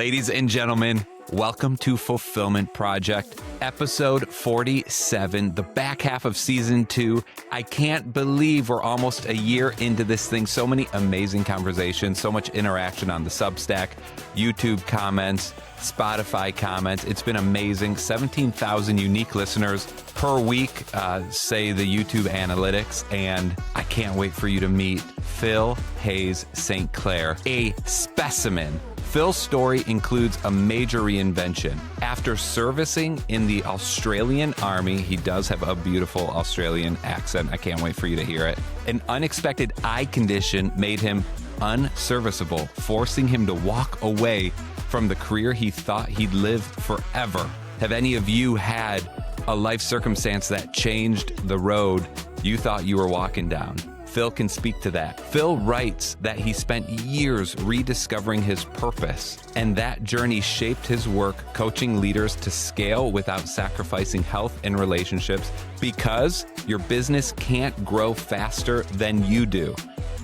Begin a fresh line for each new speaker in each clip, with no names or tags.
Ladies and gentlemen, welcome to Fulfillment Project, episode 47, the back half of season 2. I can't believe we're almost a year into this thing. So many amazing conversations, so much interaction on the Substack, YouTube comments, Spotify comments. It's been amazing. 17,000 unique listeners per week, say the YouTube analytics. And I can't wait for you to meet Phil Hayes St Clair, a specimen. Phil's story includes a major reinvention. After servicing in the Australian Army, he does have a beautiful Australian accent. I can't wait for you to hear it. An unexpected eye condition made him unserviceable, forcing him to walk away from the career he thought he'd live forever. Have any of you had a life circumstance that changed the road you thought you were walking down? Phil can speak to that. Phil writes that he spent years rediscovering his purpose, and that journey shaped his work coaching leaders to scale without sacrificing health and relationships, because your business can't grow faster than you do.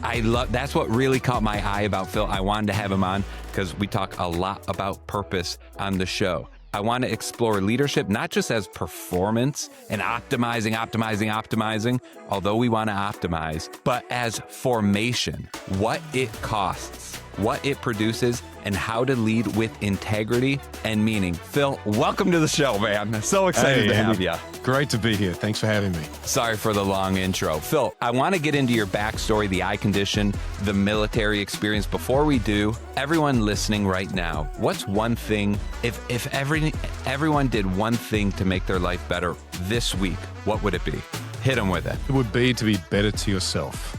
That's what really caught my eye about Phil. I wanted to have him on because we talk a lot about purpose on the show. I want to explore leadership, not just as performance and optimizing, although we want to optimize, but as formation, what it costs, what it produces, and how to lead with integrity and meaning. Phil, welcome to the show, man. So excited to have you.
Great to be here. Thanks for having me.
Sorry for the long intro. Phil, I want to get into your backstory, the eye condition, the military experience. Before we do, everyone listening right now, what's one thing, if everyone did one thing to make their life better this week, what would it be? Hit them with it.
It would be to be better to yourself,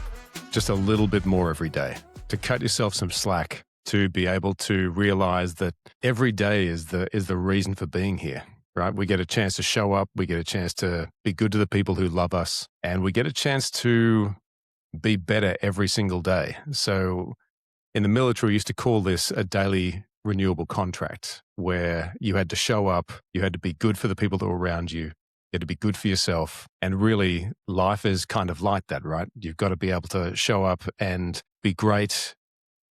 just a little bit more every day, to cut yourself some slack, to be able to realize that every day is the reason for being here, right? We get a chance to show up. We get a chance to be good to the people who love us, and we get a chance to be better every single day. So in the military, we used to call this a daily renewable contract, where you had to show up, you had to be good for the people that were around you, you had to be good for yourself. And really, life is kind of like that, right? You've got to be able to show up and be great,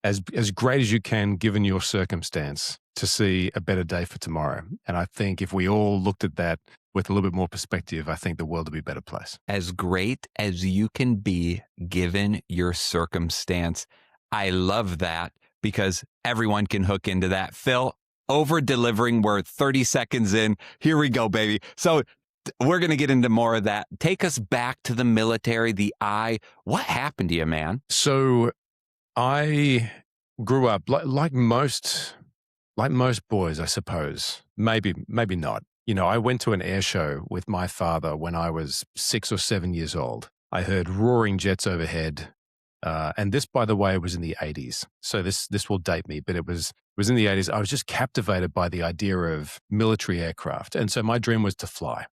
as great as you can given your circumstance, to see a better day for tomorrow. And I think if we all looked at that with a little bit more perspective, I think the world would be a better place.
As great as you can be given your circumstance. I love that, because everyone can hook into that. Phil, over delivering, we're 30 seconds in. Here we go, baby. So we're going to get into more of that. Take us back to the military, the eye. What happened to you, man?
So I grew up like most boys, I suppose. Maybe not. You know, I went to an air show with my father when I was 6 or 7 years old. I heard roaring jets overhead. And this, by the way, was in the 80s. So this will date me, but it was in the 80s. I was just captivated by the idea of military aircraft. And so my dream was to fly.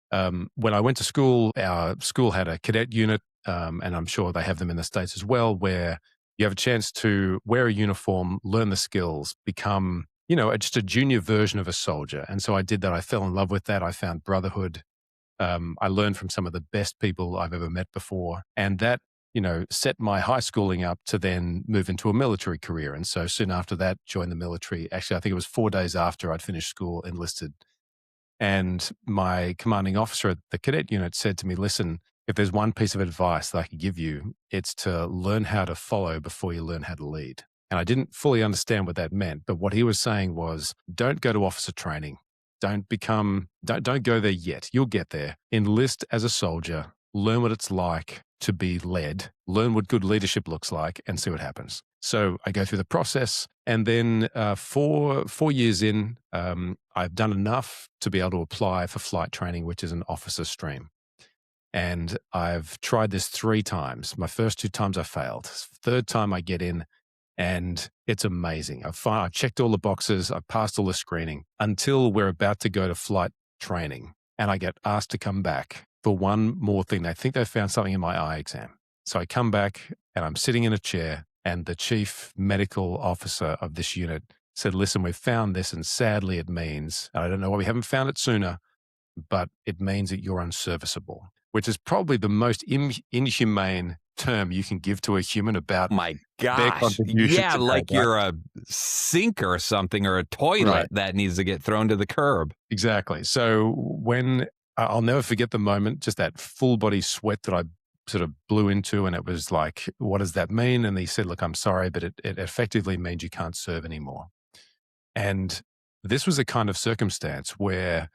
When I went to school, our school had a cadet unit, and I'm sure they have them in the States as well, where you have a chance to wear a uniform, learn the skills, become, just a junior version of a soldier. And so I did that. I fell in love with that. I found brotherhood. I learned from some of the best people I've ever met before. And that, set my high schooling up to then move into a military career. And so soon after that, joined the military. Actually, I think it was 4 days after I'd finished school, enlisted. And my commanding officer at the cadet unit said to me, listen, if there's one piece of advice that I could give you, it's to learn how to follow before you learn how to lead. And I didn't fully understand what that meant, but what he was saying was, don't go to officer training. Don't go there yet. You'll get there. Enlist as a soldier, learn what it's like to be led, learn what good leadership looks like, and see what happens. So I go through the process, and then 4 years in, I've done enough to be able to apply for flight training, which is an officer stream. And I've tried this 3 times. My first 2 times I failed. Third time I get in, and it's amazing. I've checked all the boxes. I've passed all the screening until we're about to go to flight training. And I get asked to come back for one more thing. They think they found something in my eye exam. So I come back, and I'm sitting in a chair, and the chief medical officer of this unit said, listen, we've found this, and sadly it means, and I don't know why we haven't found it sooner, but it means that you're unserviceable. which is probably the most inhumane term you can give to a human about
My
their
gosh.
contribution
Yeah,
to day,
like
right?
you're a sink or something, or a toilet
Right.
that needs to get thrown to the curb.
Exactly. So when I'll never forget the moment, just that full body sweat that I sort of blew into, and it was like, what does that mean? And he said, look, I'm sorry, but it effectively means you can't serve anymore. And this was a kind of circumstance where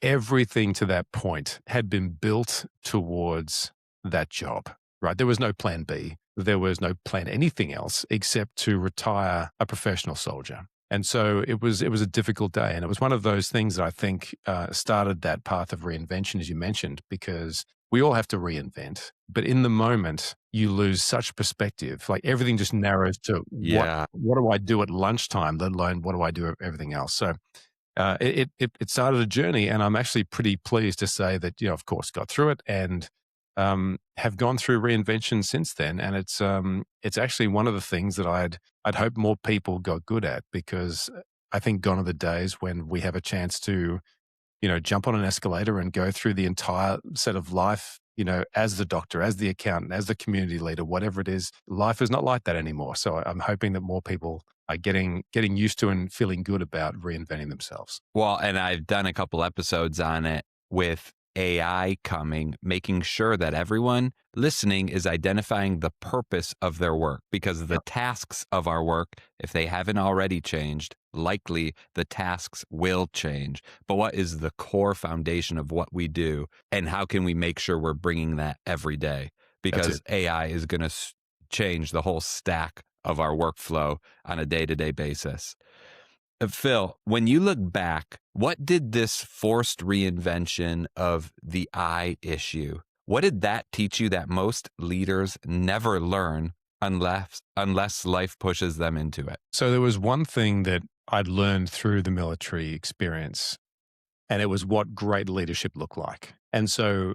everything to that point had been built towards that job, right? There was no plan B. There was no plan anything else except to retire a professional soldier. And so it was a difficult day. And it was one of those things that I think started that path of reinvention, as you mentioned, because we all have to reinvent. But in the moment, you lose such perspective. Like everything just narrows to
Yeah.
what do I do at lunchtime, let alone what do I do everything else. So it started a journey, and I'm actually pretty pleased to say that, of course, got through it and have gone through reinvention since then. And it's actually one of the things that I'd hope more people got good at, because I think gone are the days when we have a chance to, jump on an escalator and go through the entire set of life, as the doctor, as the accountant, as the community leader, whatever it is. Life is not like that anymore. So I'm hoping that more people are getting used to and feeling good about reinventing themselves.
Well, and I've done a couple episodes on it with AI coming, making sure that everyone listening is identifying the purpose of their work, because the tasks of our work, if they haven't already changed, likely the tasks will change. But what is the core foundation of what we do, and how can we make sure we're bringing that every day? Because AI is going to change the whole stack of our workflow on a day-to-day basis. Phil, when you look back, what did this forced reinvention of the I issue, what did that teach you that most leaders never learn unless life pushes them into it?
So there was one thing that I'd learned through the military experience, and it was what great leadership looked like. And so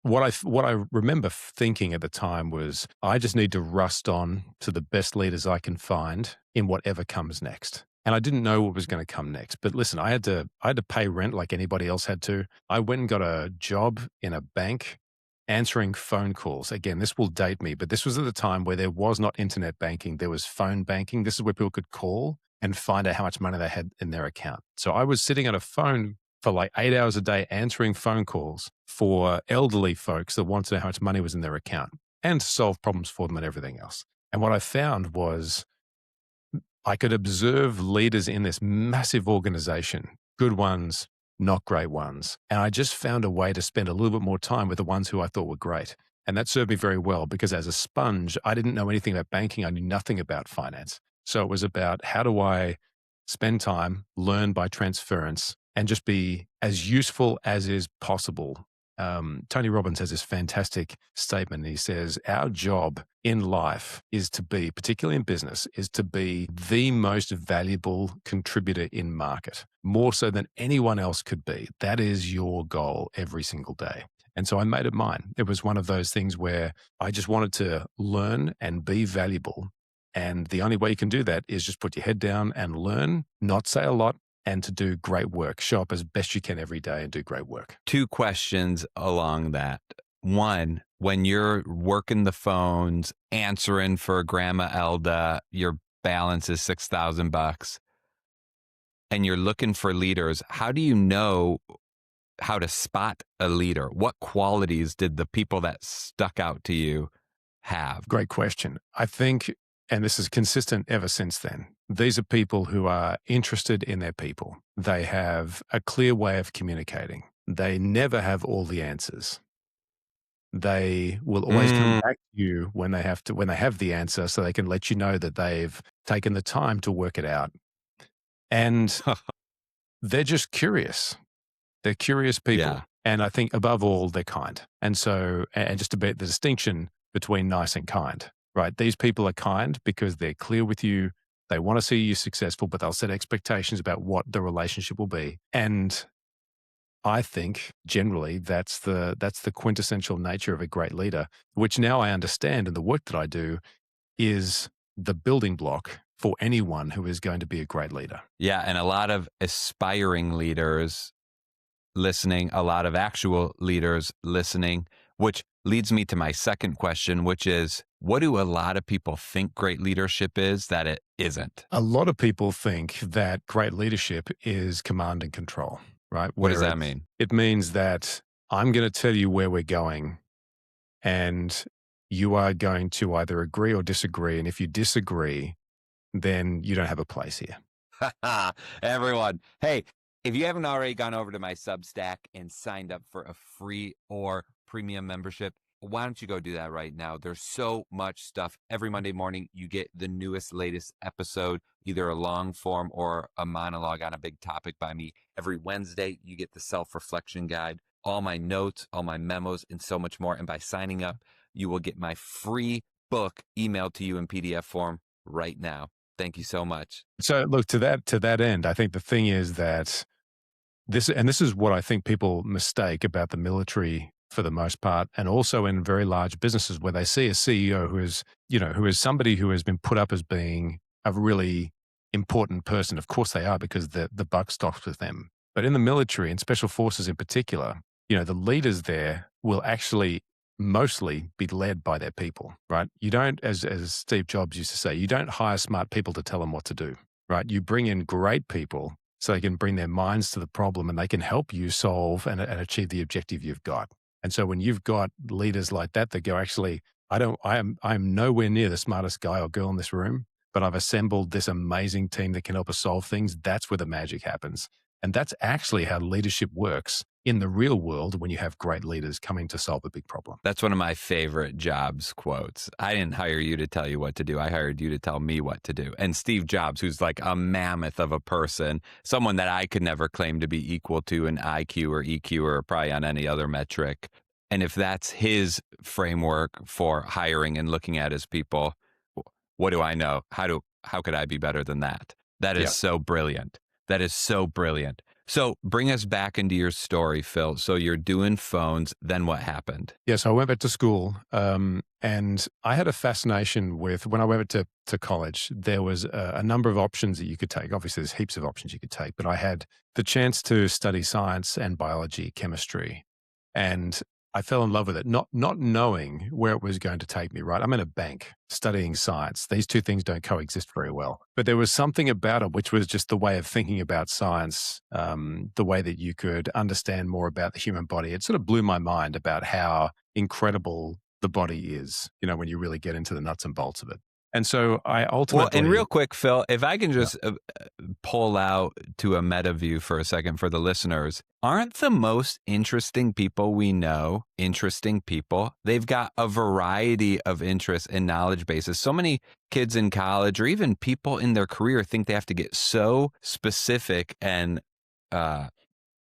what I remember thinking at the time was, I just need to rust on to the best leaders I can find in whatever comes next. And I didn't know what was going to come next. But listen, I had to pay rent like anybody else had to. I went and got a job in a bank answering phone calls. Again, this will date me, but this was at the time where there was not internet banking. There was phone banking. This is where people could call and find out how much money they had in their account. So I was sitting on a phone for like 8 hours a day answering phone calls for elderly folks that wanted to know how much money was in their account and to solve problems for them and everything else. And what I found was I could observe leaders in this massive organization, good ones, not great ones. And I just found a way to spend a little bit more time with the ones who I thought were great. And that served me very well, because as a sponge, I didn't know anything about banking. I knew nothing about finance. So it was about, how do I spend time, learn by transference, and just be as useful as is possible. Tony Robbins has this fantastic statement. He says, our job in life is to be, particularly in business, is to be the most valuable contributor in market, more so than anyone else could be. That is your goal every single day. And so I made it mine. It was one of those things where I just wanted to learn and be valuable. And the only way you can do that is just put your head down and learn, not say a lot, and to do great work. Show up as best you can every day and do great work.
2 questions along that. One, when you're working the phones, answering for Grandma Elda, your balance is $6,000, and you're looking for leaders, how do you know how to spot a leader? What qualities did the people that stuck out to you have?
Great question. I think, and this is consistent ever since then, these are people who are interested in their people. They have a clear way of communicating. They never have all the answers. They will always come back to you when they have the answer, so they can let you know that they've taken the time to work it out. And they're just curious. They're curious people.
Yeah.
And I think above all, they're kind. And so, and just about the distinction between nice and kind, right? These people are kind because they're clear with you. They want to see you successful, but they'll set expectations about what the relationship will be. And I think generally that's the quintessential nature of a great leader, which now I understand in the work that I do is the building block for anyone who is going to be a great leader.
Yeah. And a lot of aspiring leaders listening, a lot of actual leaders listening, which leads me to my second question, which is, what do a lot of people think great leadership is that it isn't?
A lot of people think that great leadership is command and control, right?
What does
Where
that mean?
it means that I'm going to tell you where we're going, and you are going to either agree or disagree. And if you disagree, then you don't have a place here.
Everyone, hey, if you haven't already gone over to my Substack and signed up for a free or premium membership, why don't you go do that right now? There's so much stuff. Every Monday morning, you get the newest, latest episode, either a long form or a monologue on a big topic by me. Every Wednesday, you get the self-reflection guide, all my notes, all my memos, and so much more. And by signing up, you will get my free book emailed to you in PDF form right now. Thank you so much.
So look, to that end, I think the thing is that this is what I think people mistake about the military for the most part, and also in very large businesses where they see a CEO who is somebody who has been put up as being a really important person. Of course they are, because the buck stops with them. But in the military and special forces in particular, the leaders there will actually mostly be led by their people, right? You don't, as Steve Jobs used to say, you don't hire smart people to tell them what to do, right? You bring in great people so they can bring their minds to the problem and they can help you solve and achieve the objective you've got. And so when you've got leaders like that go, actually, I'm nowhere near the smartest guy or girl in this room, but I've assembled this amazing team that can help us solve things. That's where the magic happens. And that's actually how leadership works in the real world when you have great leaders coming to solve a big problem.
That's one of my favorite Jobs quotes. I didn't hire you to tell you what to do. I hired you to tell me what to do. And Steve Jobs, who's like a mammoth of a person, someone that I could never claim to be equal to in IQ or EQ or probably on any other metric. And if that's his framework for hiring and looking at his people, what do I know? How could I be better than that? That is so brilliant. That is so brilliant. So bring us back into your story, Phil. So you're doing phones. Then what happened?
Yeah, so I went back to school, and I had a fascination with, when I went to college, there was a number of options that you could take. Obviously, there's heaps of options you could take, but I had the chance to study science and biology, chemistry, and I fell in love with it, not knowing where it was going to take me, right? I'm in a bank studying science. These two things don't coexist very well. But there was something about it, which was just the way of thinking about science, the way that you could understand more about the human body. It sort of blew my mind about how incredible the body is, when you really get into the nuts and bolts of it. And so I ultimately...
Well, and real quick, Phil, if I can just pull out to a meta view for a second for the listeners, aren't the most interesting people we know interesting people? They've got a variety of interests and knowledge bases. So many kids in college or even people in their career think they have to get so specific and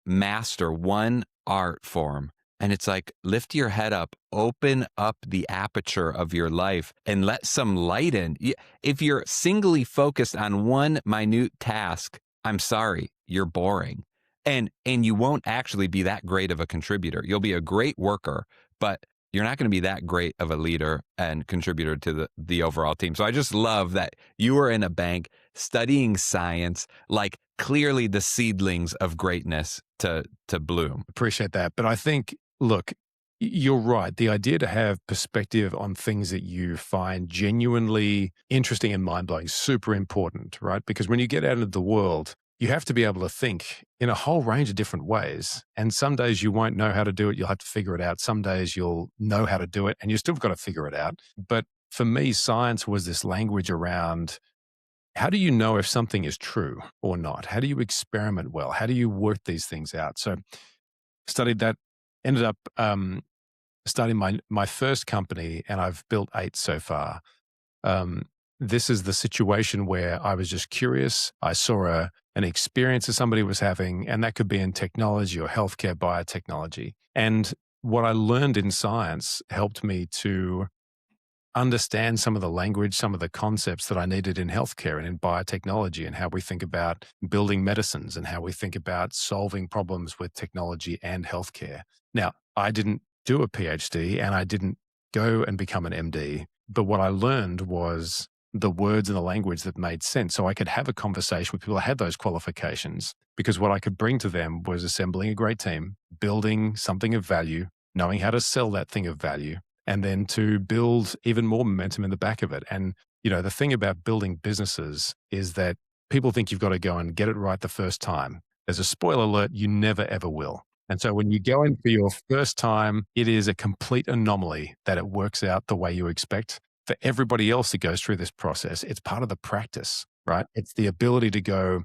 master one art form. And it's like, lift your head up, open up the aperture of your life and let some light in. If you're singly focused on one minute task, I'm sorry, you're boring. And you won't actually be that great of a contributor. You'll be a great worker, but you're not going to be that great of a leader and contributor to the overall team. So I just love that you were in a bank studying science, like clearly the seedlings of greatness to bloom.
Appreciate that. But I think, look, you're right. The idea to have perspective on things that you find genuinely interesting and mind-blowing is super important, right? Because when you get out into the world, you have to be able to think in a whole range of different ways. And some days you won't know how to do it. You'll have to figure it out. Some days you'll know how to do it and you still got to figure it out. But for me, science was this language around, how do you know if something is true or not? How do you experiment well? How do you work these things out? So studied that, ended up starting my first company, and I've built 8 so far. This is the situation where I was just curious. I saw an experience that somebody was having, and that could be in technology or healthcare, biotechnology. And what I learned in science helped me to understand some of the language, some of the concepts that I needed in healthcare and in biotechnology, and how we think about building medicines and how we think about solving problems with technology and healthcare. Now, I didn't do a PhD and I didn't go and become an MD, but what I learned was the words and the language that made sense. So I could have a conversation with people that had those qualifications, because what I could bring to them was assembling a great team, building something of value, knowing how to sell that thing of value, and then to build even more momentum in the back of it. And, the thing about building businesses is that people think you've got to go and get it right the first time. There's a spoiler alert, you never ever will. And so when you go in for your first time, it is a complete anomaly that it works out the way you expect. For everybody else that goes through this process, it's part of the practice, right? It's the ability to go,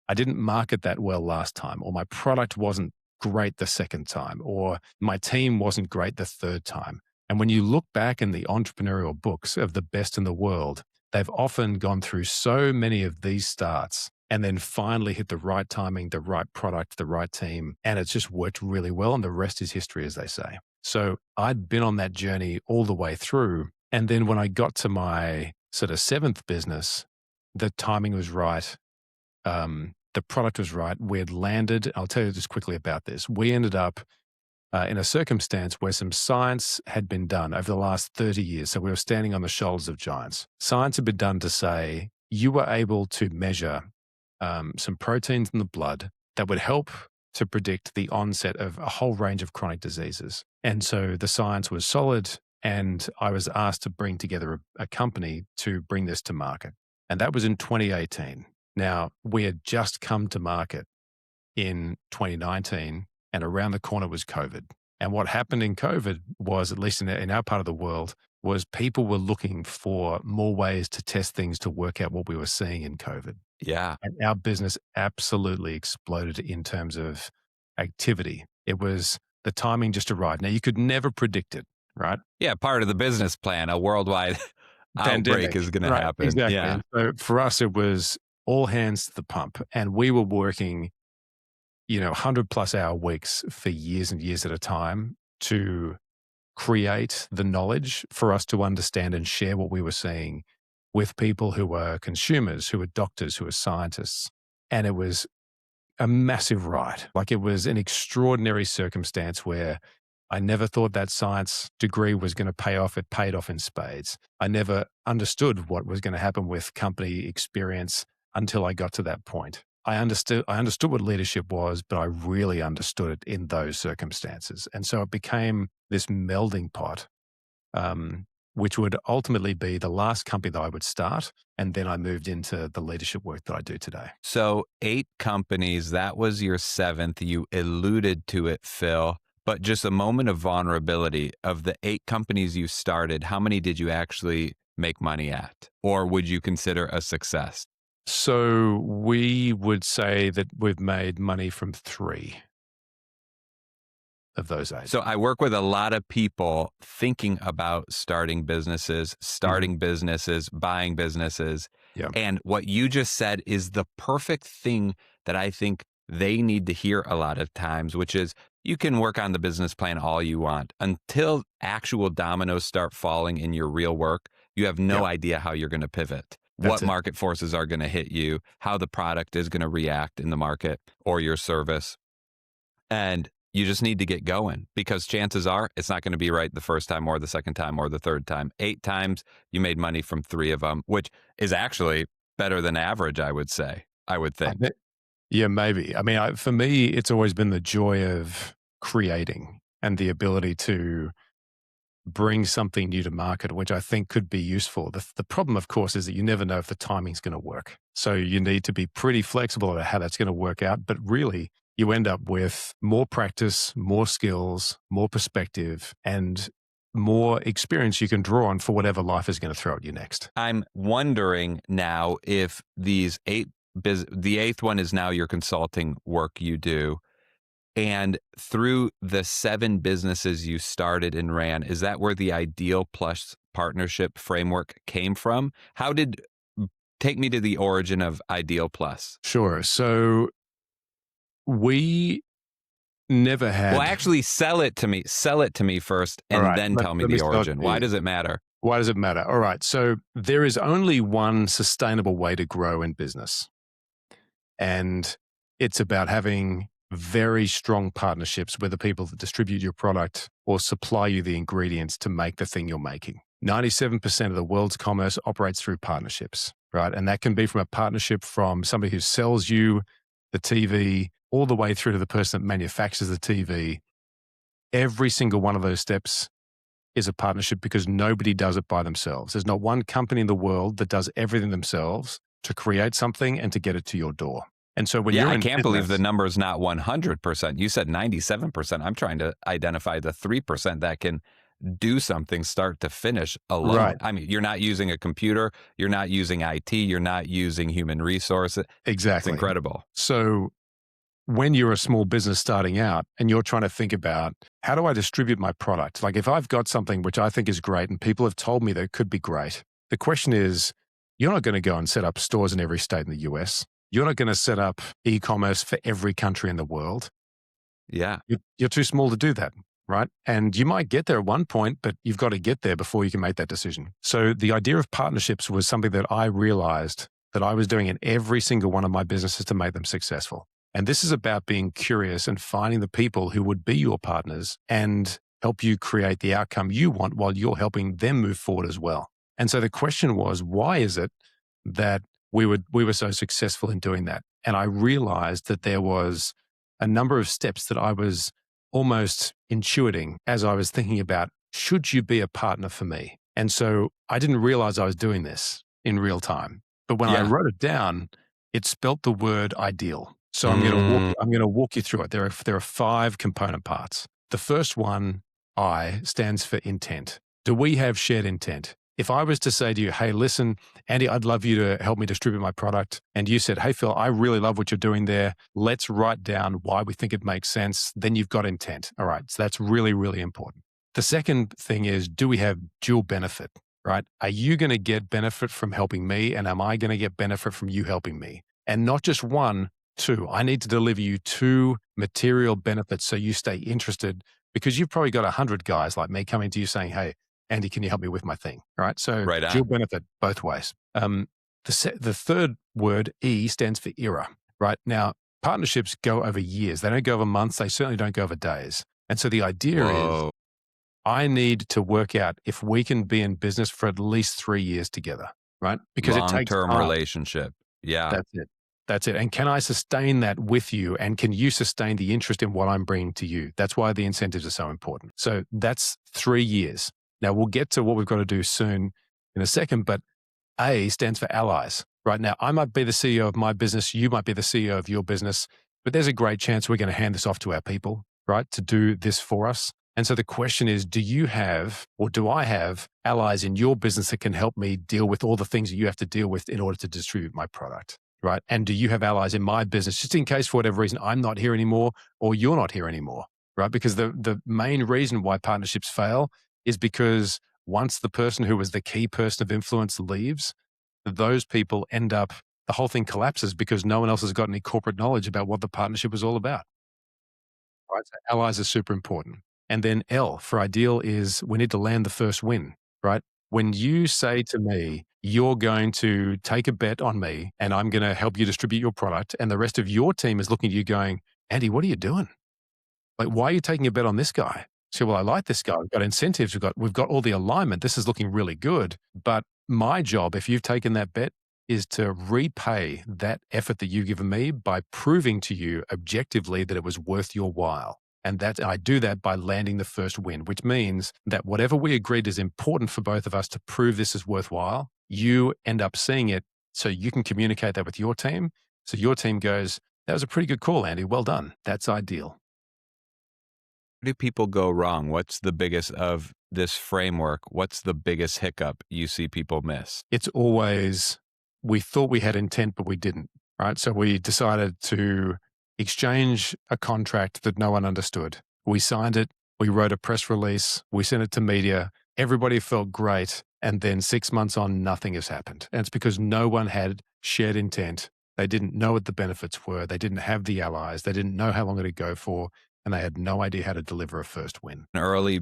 I didn't market that well last time, or my product wasn't great the second time, or my team wasn't great the third time. And when you look back in the entrepreneurial books of the best in the world, they've often gone through so many of these starts and then finally hit the right timing, the right product, the right team. And it's just worked really well. And the rest is history, as they say. So I'd been on that journey all the way through. And then when I got to my sort of seventh business, the timing was right. The product was right. We had landed. I'll tell you just quickly about this. We ended up in a circumstance where some science had been done over the last 30 years. So we were standing on the shoulders of giants. Science had been done to say you were able to measure some proteins in the blood that would help to predict the onset of a whole range of chronic diseases. And so the science was solid, and I was asked to bring together a company to bring this to market. And that was in 2018. Now, we had just come to market in 2019, and around the corner was COVID. And what happened in COVID was, at least in our part of the world, was people were looking for more ways to test things to work out what we were seeing in COVID.
Yeah.
And our business absolutely exploded in terms of activity. It was, the timing just arrived. Now, you could never predict it, right?
Yeah. Part of the business plan, a worldwide outbreak is going to happen.
Exactly.
Yeah.
And so for us, it was all hands to the pump. And we were working 100+ hour weeks for years and years at a time to create the knowledge for us to understand and share what we were seeing with people who were consumers, who were doctors, who were scientists. And it was a massive ride. Like, it was an extraordinary circumstance where I never thought that science degree was going to pay off. It paid off in spades. I never understood what was going to happen with company experience until I got to that point. I understood what leadership was, but I really understood it in those circumstances. And so it became this melding pot, which would ultimately be the last company that I would start. And then I moved into the leadership work that I do today.
So 8 companies, that was your 7th. You alluded to it, Phil, but just a moment of vulnerability. Of the 8 companies you started, how many did you actually make money at? Or would you consider a success?
So we would say that we've made money from 3 of those 8.
So I work with a lot of people thinking about starting businesses, buying businesses.
Yeah.
And what you just said is the perfect thing that I think they need to hear a lot of times, which is you can work on the business plan all you want. Until actual dominoes start falling in your real work, you have no idea how you're going to pivot. What market forces are going to hit you, how the product is going to react in the market or your service. And you just need to get going, because chances are it's not going to be right the first time or the second time or the third time. 8 times you made money from 3 of them, which is actually better than average, I would say. I would think.
Yeah, maybe. I mean, for me, it's always been the joy of creating and the ability to bring something new to market, which I think could be useful. The problem, of course, is that you never know if the timing's going to work. So you need to be pretty flexible about how that's going to work out. But really, you end up with more practice, more skills, more perspective, and more experience you can draw on for whatever life is going to throw at you next.
I'm wondering now if the 8th one is now your consulting work you do. And through the 7 businesses you started and ran, is that where the Ideal Plus partnership framework came from? Take me to the origin of Ideal Plus.
Sure. So we never had.
Well, actually, sell it to me first, and then tell me the origin. Why does it matter?
Why does it matter? All right. So there is only one sustainable way to grow in business. And it's about having very strong partnerships with the people that distribute your product or supply you the ingredients to make the thing you're making. 97% of the world's commerce operates through partnerships, right? And that can be from a partnership from somebody who sells you the TV all the way through to the person that manufactures the TV. Every single one of those steps is a partnership because nobody does it by themselves. There's not one company in the world that does everything themselves to create something and to get it to your door. And so when you're
I
in
can't
business,
believe the number is not 100%. You said 97%. I'm trying to identify the 3% that can do something start to finish alone.
Right.
I mean, you're not using a computer, you're not using IT, you're not using human resources.
Exactly.
It's incredible.
So when you're a small business starting out and you're trying to think about, how do I distribute my product? Like if I've got something which I think is great and people have told me that it could be great, the question is, you're not going to go and set up stores in every state in the US. You're not going to set up e-commerce for every country in the world.
Yeah.
You're too small to do that, right? And you might get there at one point, but you've got to get there before you can make that decision. So the idea of partnerships was something that I realized that I was doing in every single one of my businesses to make them successful. And this is about being curious and finding the people who would be your partners and help you create the outcome you want while you're helping them move forward as well. And so the question was, why is it that we were so successful in doing that? And I realized that there was a number of steps that I was almost intuiting as I was thinking about, should you be a partner for me? And so I didn't realize I was doing this in real time. But when I wrote it down, it spelt the word ideal. So I'm going to walk you through it. There are 5 component parts. The first one, I, stands for intent. Do we have shared intent? If I was to say to you, hey, listen, Andy, I'd love you to help me distribute my product. And you said, hey, Phil, I really love what you're doing there. Let's write down why we think it makes sense. Then you've got intent. All right. So that's really, really important. The second thing is, do we have dual benefit, right? Are you going to get benefit from helping me? And am I going to get benefit from you helping me? And not just one, 2. I need to deliver you 2 material benefits so you stay interested, because you've probably got 100 guys like me coming to you saying, hey, Andy, can you help me with my thing? All right. So dual benefit both ways. The third word, E, stands for era, right? Now, partnerships go over years. They don't go over months. They certainly don't go over days. And so the idea is, I need to work out if we can be in business for at least 3 years together, right? Because it takes
long-term relationship. Yeah.
That's it. And can I sustain that with you? And can you sustain the interest in what I'm bringing to you? That's why the incentives are so important. So that's 3 years. Now, we'll get to what we've got to do soon in a second, but A stands for allies. Right now, I might be the CEO of my business. You might be the CEO of your business, but there's a great chance we're going to hand this off to our people, right, to do this for us. And so the question is, do you have, or do I have allies in your business that can help me deal with all the things that you have to deal with in order to distribute my product, right? And do you have allies in my business, just in case for whatever reason I'm not here anymore or you're not here anymore, right? Because the main reason why partnerships fail is because once the person who was the key person of influence leaves, those people end up, the whole thing collapses because no one else has got any corporate knowledge about what the partnership was all about. Right? So allies are super important. And then L for ideal is we need to land the first win, right? When you say to me, you're going to take a bet on me and I'm going to help you distribute your product, and the rest of your team is looking at you going, Andy, what are you doing? Like, why are you taking a bet on this guy? So, well, I like this guy. We've got incentives. We've got all the alignment. This is looking really good. But my job, if you've taken that bet, is to repay that effort that you've given me by proving to you objectively that it was worth your while. And that I do that by landing the first win, which means that whatever we agreed is important for both of us to prove this is worthwhile, you end up seeing it so you can communicate that with your team. So your team goes, that was a pretty good call, Andy. Well done. That's ideal.
Where do people go wrong? What's the biggest of this framework? What's the biggest hiccup you see people miss?
It's always, we thought we had intent, but we didn't, right? So we decided to exchange a contract that no one understood. We signed it. We wrote a press release. We sent it to media. Everybody felt great. And then 6 months on, nothing has happened. And it's because no one had shared intent. They didn't know what the benefits were. They didn't have the allies. They didn't know how long it'd go for. And they had no idea how to deliver a first win.
An early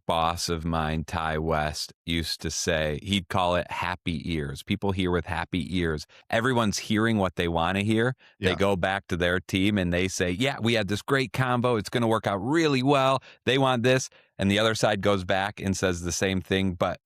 boss of mine, Ty West, used to say, he'd call it happy ears. People hear with happy ears. Everyone's hearing what they want to hear. Yeah. They go back to their team and they say, yeah, we had this great combo. It's going to work out really well. They want this. And the other side goes back and says the same thing, but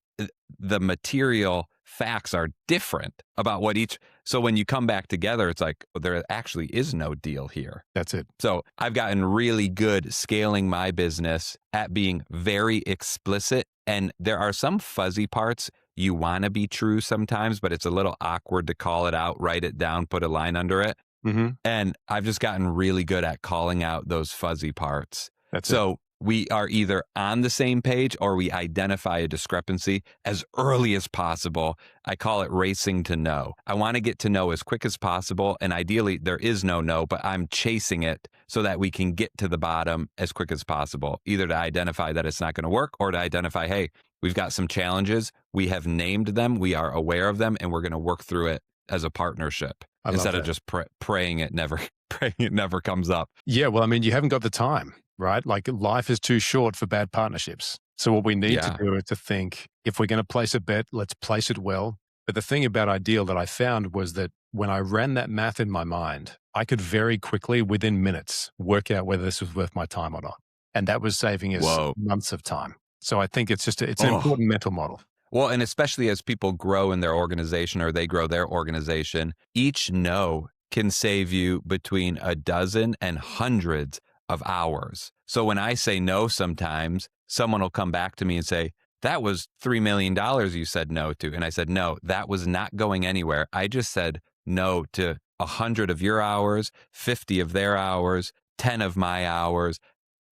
the material facts are different about what each. So when you come back together, it's like, there actually is no deal here.
That's it.
So I've gotten really good scaling my business at being very explicit. And there are some fuzzy parts you want to be true sometimes, but it's a little awkward to call it out, write it down, put a line under it.
Mm-hmm.
And I've just gotten really good at calling out those fuzzy parts.
That's
so we are either on the same page or we identify a discrepancy as early as possible. I call it racing to know. I want to get to know as quick as possible. And ideally, there is no, but I'm chasing it so that we can get to the bottom as quick as possible, either to identify that it's not going to work or to identify, hey, we've got some challenges. We have named them. We are aware of them, and we're going to work through it as a partnership instead of just praying it never comes up.
Yeah. Well, I mean, you haven't got the time, right? Like life is too short for bad partnerships. So what we need to do is to think, if we're going to place a bet, let's place it well. But the thing about Ideal that I found was that when I ran that math in my mind, I could very quickly, within minutes, work out whether this was worth my time or not. And that was saving us months of time. So I think it's an important mental model.
Well, and especially as people grow in their organization or they grow their organization, each no can save you between a dozen and hundreds of hours. So when I say no, sometimes someone will come back to me and say, that was $3 million you said no to. And I said, no, that was not going anywhere. I just said no to 100 of your hours, 50 of their hours, 10 of my hours.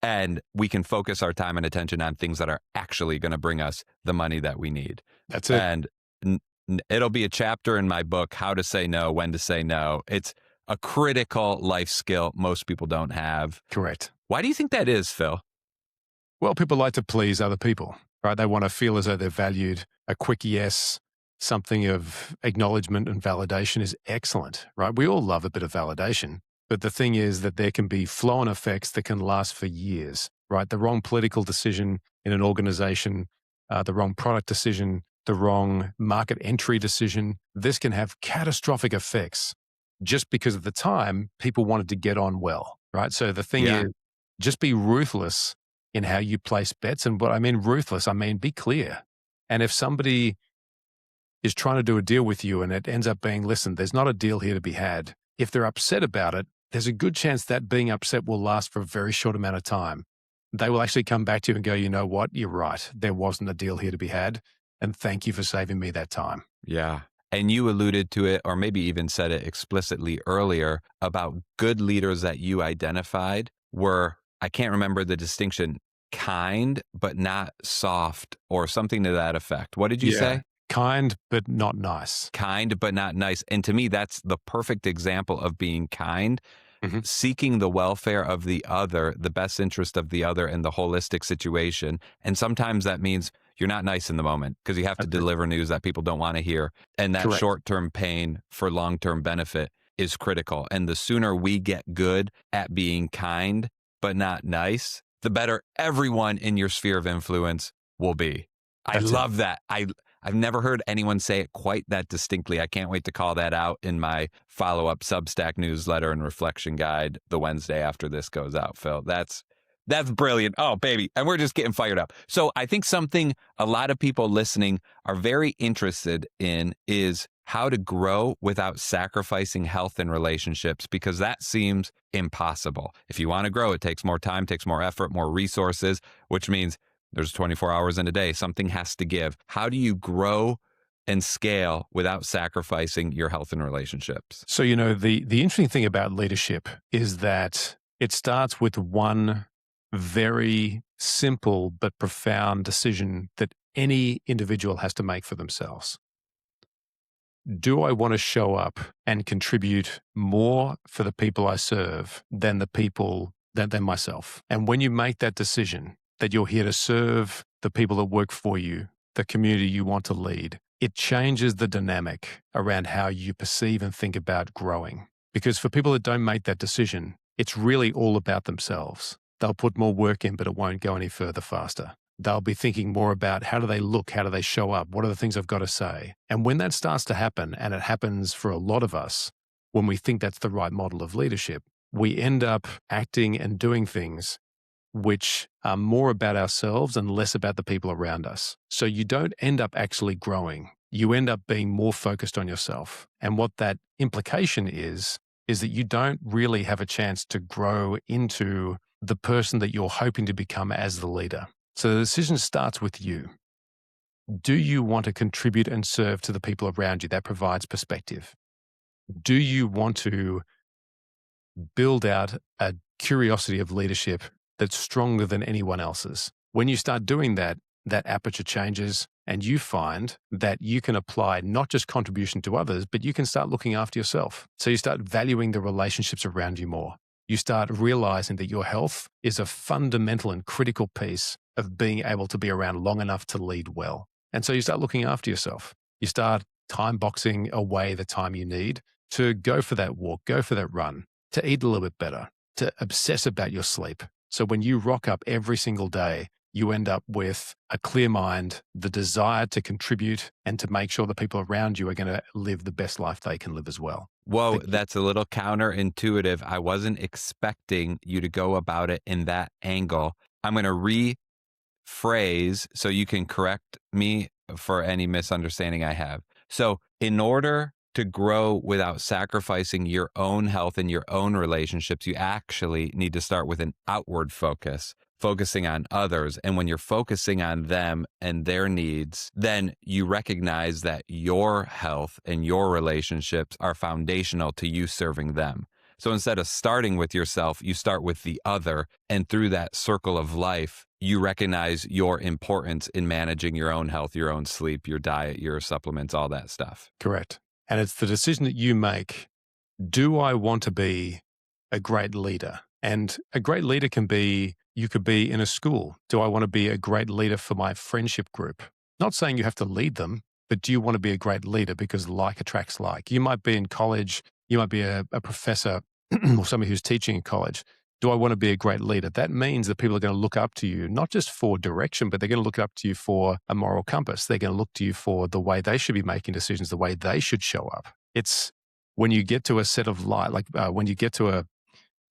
And we can focus our time and attention on things that are actually going to bring us the money that we need.
That's it.
And it'll be a chapter in my book, How to Say No, When to Say No. It's a critical life skill most people don't have.
Correct.
Why do you think that is, Phil?
Well, people like to please other people, right? They want to feel as though they're valued. A quick yes, something of acknowledgement and validation is excellent, right? We all love a bit of validation. But the thing is that there can be flow-on effects that can last for years, right? The wrong political decision in an organization, the wrong product decision, the wrong market entry decision. This can have catastrophic effects just because at the time people wanted to get on well, right? So the thing is, just be ruthless in how you place bets. And what I mean ruthless, I mean be clear. And if somebody is trying to do a deal with you and it ends up being, listen, there's not a deal here to be had. If they're upset about it, there's a good chance that being upset will last for a very short amount of time. They will actually come back to you and go, you know what? You're right. There wasn't a deal here to be had. And thank you for saving me that time.
Yeah. And you alluded to it, or maybe even said it explicitly earlier, about good leaders that you identified were, I can't remember the distinction, kind, but not soft, or something to that effect. What did you say?
Kind, but not nice.
Kind, but not nice. And to me, that's the perfect example of being kind, seeking the welfare of the other, the best interest of the other in the holistic situation. And sometimes that means you're not nice in the moment because you have to deliver news that people don't want to hear. And that short-term pain for long-term benefit is critical. And the sooner we get good at being kind, but not nice, the better everyone in your sphere of influence will be. I love that. I've never heard anyone say it quite that distinctly. I can't wait to call that out in my follow-up Substack newsletter and reflection guide the Wednesday after this goes out, Phil. That's brilliant. Oh, baby. And we're just getting fired up. So I think something a lot of people listening are very interested in is how to grow without sacrificing health and relationships, because that seems impossible. If you want to grow, it takes more time, takes more effort, more resources, which means there's 24 hours in a day. Something has to give. How do you grow and scale without sacrificing your health and relationships?
So, you know, the interesting thing about leadership is that it starts with one very simple but profound decision that any individual has to make for themselves. Do I want to show up and contribute more for the people I serve than than myself? And when you make that decision, that you're here to serve the people that work for you, the community you want to lead, it changes the dynamic around how you perceive and think about growing. Because for people that don't make that decision, it's really all about themselves. They'll put more work in, but it won't go any further faster. They'll be thinking more about how do they look? How do they show up? What are the things I've got to say? And when that starts to happen, and it happens for a lot of us, when we think that's the right model of leadership, we end up acting and doing things which are more about ourselves and less about the people around us. So you don't end up actually growing. You end up being more focused on yourself. And what that implication is that you don't really have a chance to grow into the person that you're hoping to become as the leader. So the decision starts with you. Do you want to contribute and serve to the people around you? That provides perspective. Do you want to build out a curiosity of leadership that's stronger than anyone else's? When you start doing that, that aperture changes and you find that you can apply not just contribution to others, but you can start looking after yourself. So you start valuing the relationships around you more. You start realizing that your health is a fundamental and critical piece of being able to be around long enough to lead well. And so you start looking after yourself. You start time boxing away the time you need to go for that walk, go for that run, to eat a little bit better, to obsess about your sleep. So when you rock up every single day, you end up with a clear mind, the desire to contribute and to make sure the people around you are going to live the best life they can live as well.
Whoa, that's a little counterintuitive. I wasn't expecting you to go about it in that angle. I'm going to rephrase so you can correct me for any misunderstanding I have. So in order to grow without sacrificing your own health and your own relationships, you actually need to start with an outward focus, focusing on others. And when you're focusing on them and their needs, then you recognize that your health and your relationships are foundational to you serving them. So instead of starting with yourself, you start with the other. And through that circle of life, you recognize your importance in managing your own health, your own sleep, your diet, your supplements, all that stuff.
Correct. And it's the decision that you make. Do I want to be a great leader? And a great leader can be, you could be in a school. Do I want to be a great leader for my friendship group? Not saying you have to lead them, but do you want to be a great leader because like attracts like? You might be in college, you might be a professor or somebody who's teaching in college. Do I want to be a great leader? That means that people are going to look up to you, not just for direction, but they're going to look up to you for a moral compass. They're going to look to you for the way they should be making decisions, the way they should show up. It's when you get to a set of light, like when you get to a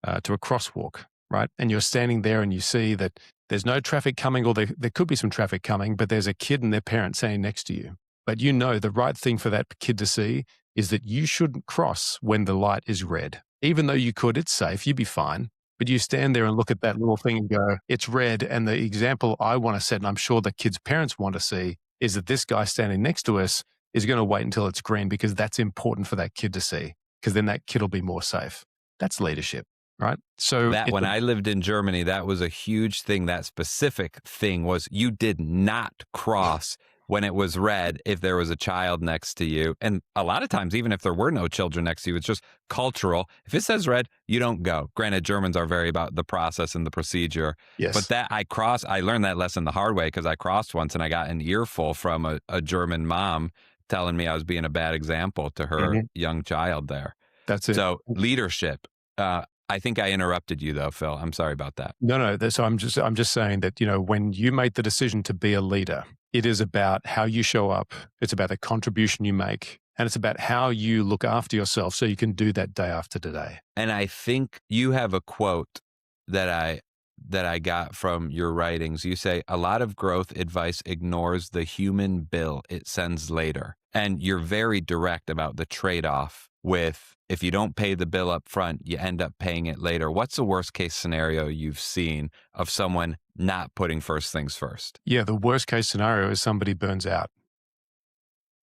crosswalk, right? And you're standing there and you see that there's no traffic coming, or there could be some traffic coming, but there's a kid and their parent standing next to you. But you know the right thing for that kid to see is that you shouldn't cross when the light is red. Even though you could, it's safe, you'd be fine. But you stand there and look at that little thing and go, it's red. And the example I want to set, and I'm sure the kids' parents want to see, is that this guy standing next to us is going to wait until it's green because that's important for that kid to see, because then that kid will be more safe. That's leadership, right? So
that when I lived in Germany, that was a huge thing. That specific thing was you did not cross when it was red if there was a child next to you. And a lot of times, even if there were no children next to you, it's just cultural. If it says red, you don't go. Granted, Germans are very about the process and the procedure.
Yes.
But that I learned that lesson the hard way because I crossed once and I got an earful from a German mom telling me I was being a bad example to her young child there.
That's it.
So leadership. I think I interrupted you though, Phil. I'm sorry about that.
No. So I'm just saying that, when you make the decision to be a leader, it is about how you show up. It's about the contribution you make. And it's about how you look after yourself so you can do that day after today.
And I think you have a quote that I got from your writings. You say, a lot of growth advice ignores the human bill it sends later. And you're very direct about the trade-off with, if you don't pay the bill up front, you end up paying it later. What's the worst case scenario you've seen of someone not putting first things first?
Yeah, the worst case scenario is somebody burns out,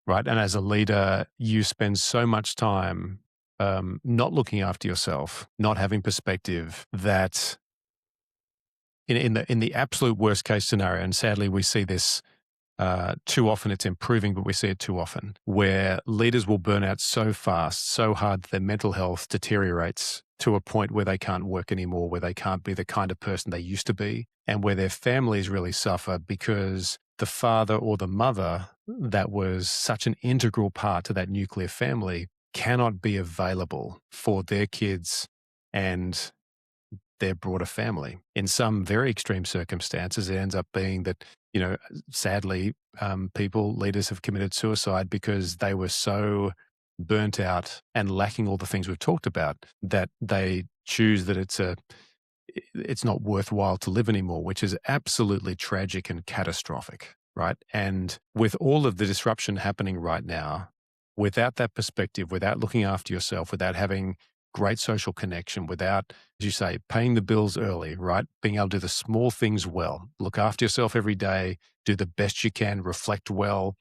right? And as a leader, you spend so much time not looking after yourself, not having perspective, that in the absolute worst case scenario, and sadly we see this too often, it's improving, but we see it too often, where leaders will burn out so fast, so hard that their mental health deteriorates to a point where they can't work anymore, where they can't be the kind of person they used to be, and where their families really suffer because the father or the mother that was such an integral part to that nuclear family cannot be available for their kids and their broader family. In some very extreme circumstances, it ends up being that, sadly, leaders have committed suicide because they were so burnt out and lacking all the things we've talked about that they choose that it's a it's not worthwhile to live anymore, which is absolutely tragic and catastrophic, right? And with all of the disruption happening right now, without that perspective, without looking after yourself, without having great social connection, without, as you say, paying the bills early, right? Being able to do the small things well, look after yourself every day, do the best you can, reflect well,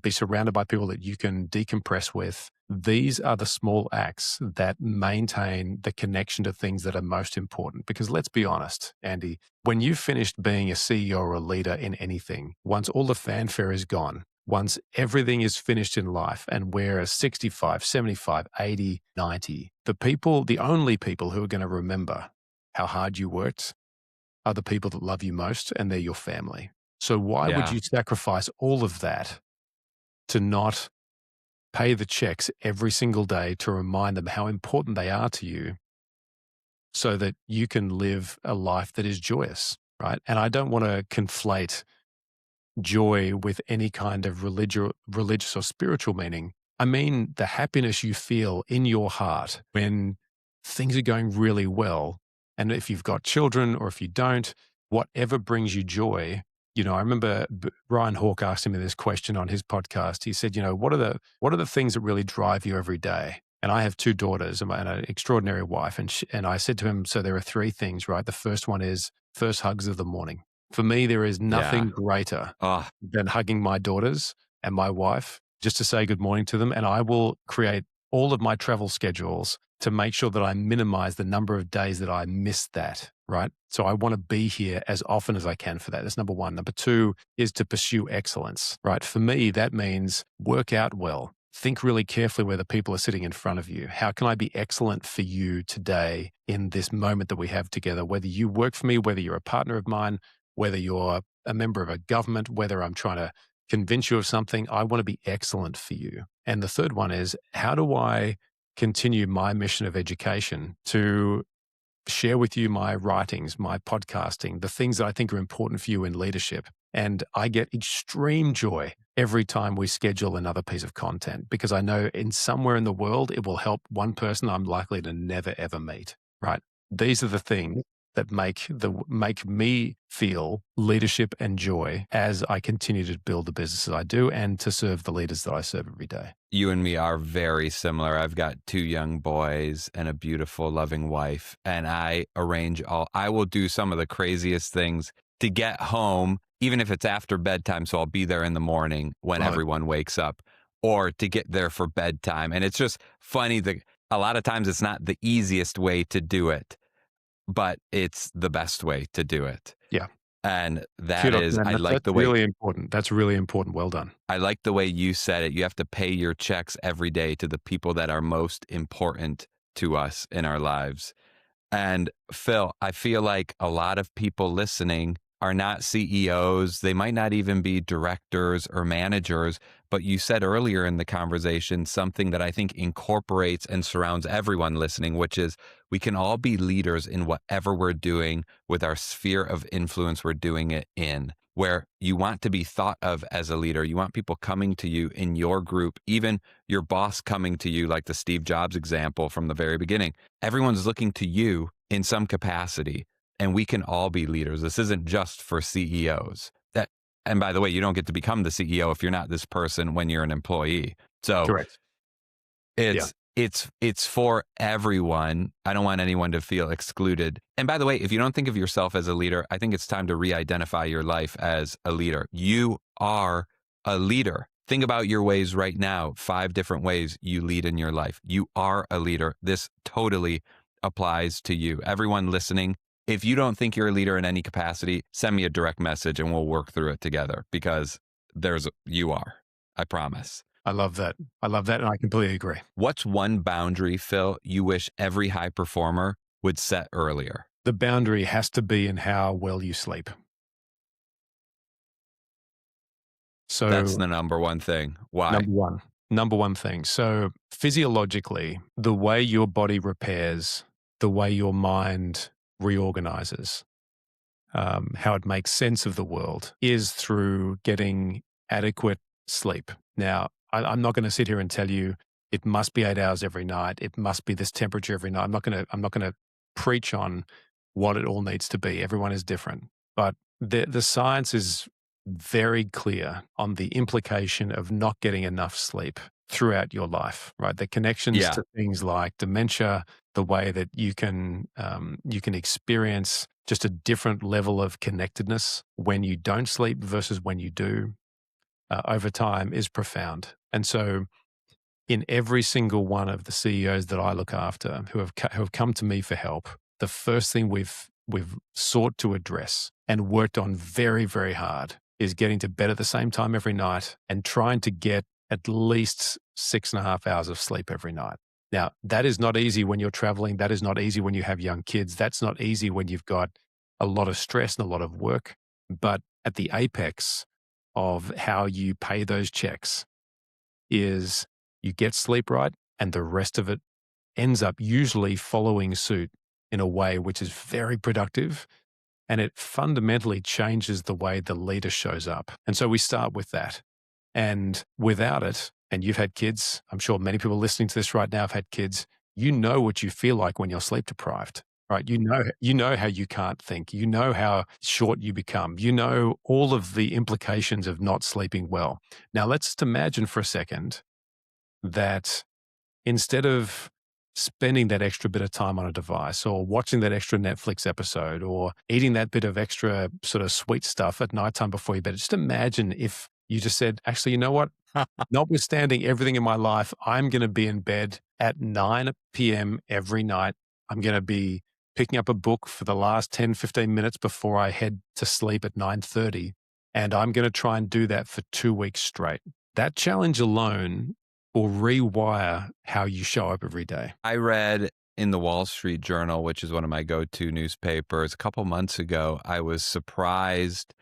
be surrounded by people that you can decompress with. These are the small acts that maintain the connection to things that are most important. Because let's be honest, Andy, when you've finished being a CEO or a leader in anything, once all the fanfare is gone, once everything is finished in life and we're 65, 75, 80, 90, the only people who are going to remember how hard you worked are the people that love you most, and they're your family. So why would you sacrifice all of that to not pay the checks every single day to remind them how important they are to you so that you can live a life that is joyous, right? And I don't want to conflate joy with any kind of religious or spiritual meaning. I mean the happiness you feel in your heart when things are going really well. And if you've got children or if you don't, whatever brings you joy. I remember Ryan Hawke asked me this question on his podcast. He said, what are the things that really drive you every day? And I have 2 daughters and an extraordinary wife. And I said to him, so there are 3 things, right? The first one is first hugs of the morning. For me, there is nothing greater than hugging my daughters and my wife just to say good morning to them. And I will create all of my travel schedules to make sure that I minimize the number of days that I miss that, right? So I want to be here as often as I can for that. That's number 1. Number 2 is to pursue excellence, right? For me, that means work out well. Think really carefully where the people are sitting in front of you. How can I be excellent for you today in this moment that we have together? Whether you work for me, whether you're a partner of mine, whether you're a member of a government, whether I'm trying to convince you of something, I want to be excellent for you. And the third one is, how do I continue my mission of education to share with you my writings, my podcasting, the things that I think are important for you in leadership? And I get extreme joy every time we schedule another piece of content because I know in somewhere in the world, it will help one person I'm likely to never, ever meet, right? These are the things that make me feel leadership and joy as I continue to build the businesses I do and to serve the leaders that I serve every day.
You and me are very similar. I've got 2 young boys and a beautiful, loving wife, and I will do some of the craziest things to get home, even if it's after bedtime. So I'll be there in the morning when everyone wakes up, or to get there for bedtime. And it's just funny that a lot of times it's not the easiest way to do it, but it's the best way to do it.
Yeah.
And
That's really important. That's really important. Well done.
I like the way you said it. You have to pay your checks every day to the people that are most important to us in our lives. And Phil, I feel like a lot of people listening are not CEOs. They might not even be directors or managers, but you said earlier in the conversation something that I think incorporates and surrounds everyone listening, which is we can all be leaders in whatever we're doing with our sphere of influence we're doing it in, where you want to be thought of as a leader. You want people coming to you in your group, even your boss coming to you, like the Steve Jobs example from the very beginning. Everyone's looking to you in some capacity. And we can all be leaders. This isn't just for CEOs. And by the way, you don't get to become the CEO if you're not this person when you're an employee. So
correct.
It's for everyone. I don't want anyone to feel excluded. And by the way, if you don't think of yourself as a leader, I think it's time to re-identify your life as a leader. You are a leader. Think about your ways right now, 5 different ways you lead in your life. You are a leader. This totally applies to you. Everyone listening, if you don't think you're a leader in any capacity, send me a direct message and we'll work through it together because you are, I promise.
I love that. And I completely agree.
What's one boundary, Phil, you wish every high performer would set earlier?
The boundary has to be in how well you sleep. So
that's the number one thing. Why?
Number one thing. So physiologically, the way your body repairs, the way your mind reorganizes, how it makes sense of the world is through getting adequate sleep. Now, I'm not going to sit here and tell you it must be 8 hours every night. It must be this temperature every night. I'm not going to preach on what it all needs to be. Everyone is different. But the science is very clear on the implication of not getting enough sleep throughout your life, right? The connections to things like dementia, the way that you can experience just a different level of connectedness when you don't sleep versus when you do over time is profound. And so in every single one of the CEOs that I look after who have come to me for help, the first thing we've sought to address and worked on very, very hard is getting to bed at the same time every night and trying to get at least 6.5 hours of sleep every night. Now, that is not easy when you're traveling. That is not easy when you have young kids. That's not easy when you've got a lot of stress and a lot of work. But at the apex of how you pay those checks is you get sleep right, and the rest of it ends up usually following suit in a way which is very productive, and it fundamentally changes the way the leader shows up. And so we start with that. And without it, and you've had kids, I'm sure many people listening to this right now have had kids, you know what you feel like when you're sleep deprived, right? You know how you can't think. You know how short you become. You know all of the implications of not sleeping well. Now, let's just imagine for a second that instead of spending that extra bit of time on a device or watching that extra Netflix episode or eating that bit of extra sort of sweet stuff at nighttime before you bed, just imagine if you just said, actually, you know what? Notwithstanding everything in my life, I'm going to be in bed at 9 p.m. every night. I'm going to be picking up a book for the last 10, 15 minutes before I head to sleep at 9:30. And I'm going to try and do that for 2 weeks straight. That challenge alone will rewire how you show up every day.
I read in the Wall Street Journal, which is one of my go-to newspapers, a couple months ago, I was surprised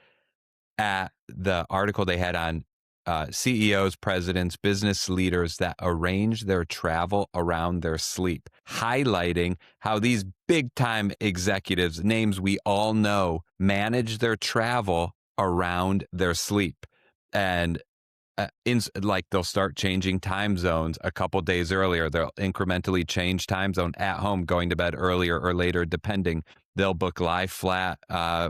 at the article they had on CEOs, presidents, business leaders that arrange their travel around their sleep, highlighting how these big-time executives, names we all know, manage their travel around their sleep. And like they'll start changing time zones a couple days earlier. They'll incrementally change time zone at home, going to bed earlier or later, depending. They'll book lie flat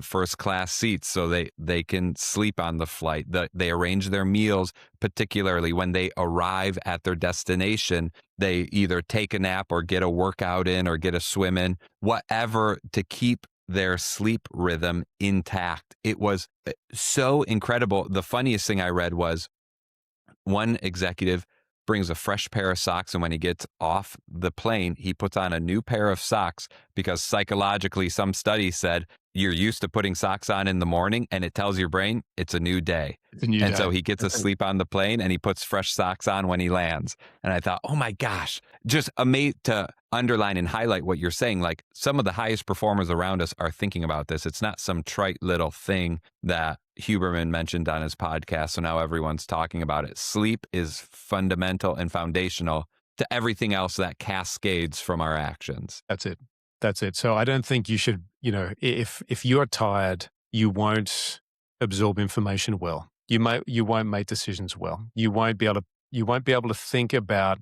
first class seats so they can sleep on the flight. They arrange their meals, particularly when they arrive at their destination. They either take a nap or get a workout in or get a swim in, whatever, to keep their sleep rhythm intact. It was so incredible. The funniest thing I read was one executive brings a fresh pair of socks, and when he gets off the plane, he puts on a new pair of socks because psychologically, some study said you're used to putting socks on in the morning and it tells your brain it's a new day. So he gets asleep on the plane and he puts fresh socks on when he lands. And I thought, oh my gosh, just amazed to underline and highlight what you're saying. Like, some of the highest performers around us are thinking about this. It's not some trite little thing that Huberman mentioned on his podcast, so now everyone's talking about it. Sleep is fundamental and foundational to everything else that cascades from our actions.
That's it. So I don't think you should, if you're tired, you won't absorb information well. You won't make decisions well. You won't be able to think about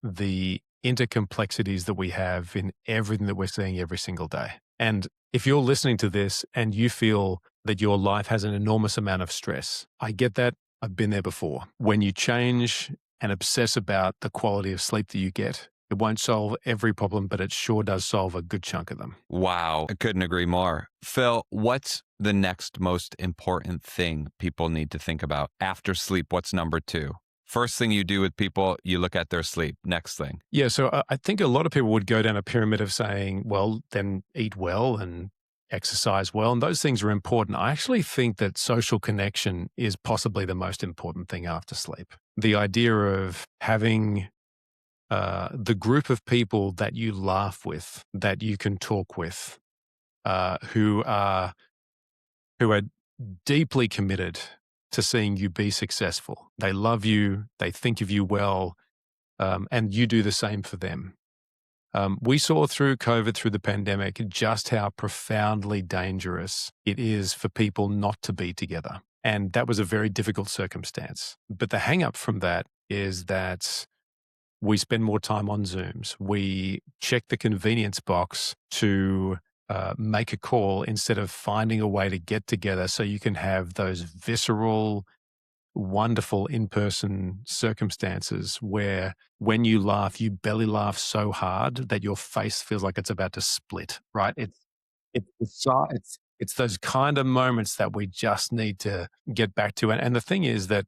the intercomplexities that we have in everything that we're seeing every single day. And if you're listening to this and you feel that your life has an enormous amount of stress, I get that. I've been there before. When you change and obsess about the quality of sleep that you get, it won't solve every problem, but it sure does solve a good chunk of them.
Wow. I couldn't agree more. Phil, what's the next most important thing people need to think about after sleep? What's number 2? First thing you do with people, you look at their sleep. Next thing.
Yeah. So I think a lot of people would go down a pyramid of saying, well, then eat well and exercise well. And those things are important. I actually think that social connection is possibly the most important thing after sleep. The idea of having the group of people that you laugh with, that you can talk with, who are deeply committed to seeing you be successful. They love you, they think of you well, and you do the same for them. We saw through COVID, through the pandemic, just how profoundly dangerous it is for people not to be together. And that was a very difficult circumstance. But the hang up from that is that we spend more time on Zooms. We check the convenience box to make a call instead of finding a way to get together so you can have those visceral, wonderful in-person circumstances where when you laugh, you belly laugh so hard that your face feels like it's about to split, right? It's those kind of moments that we just need to get back to. And the thing is that,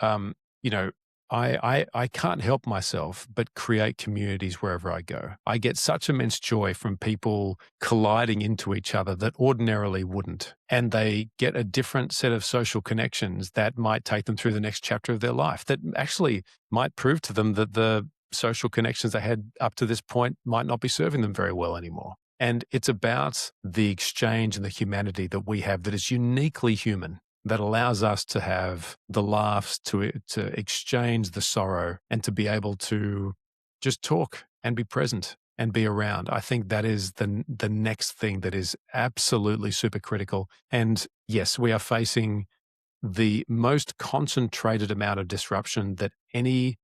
you know, I can't help myself but create communities wherever I go. I get such immense joy from people colliding into each other that ordinarily wouldn't. And they get a different set of social connections that might take them through the next chapter of their life, that actually might prove to them that the social connections they had up to this point might not be serving them very well anymore. And it's about the exchange and the humanity that we have that is uniquely human, that allows us to have the laughs, to exchange the sorrow, and to be able to just talk and be present and be around. I think that is the next thing that is absolutely super critical. And yes, we are facing the most concentrated amount of disruption that any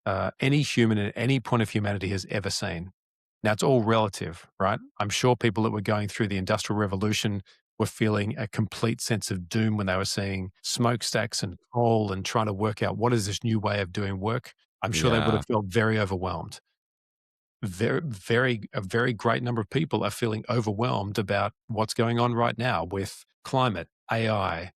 human at any point of humanity has ever seen. Now, it's all relative, right? I'm sure people that were going through the Industrial Revolution were feeling a complete sense of doom when they were seeing smokestacks and coal and trying to work out what is this new way of doing work. I'm sure they would
Yeah.
have felt very overwhelmed. A very great number of people are feeling overwhelmed about what's going on right now with climate, AI,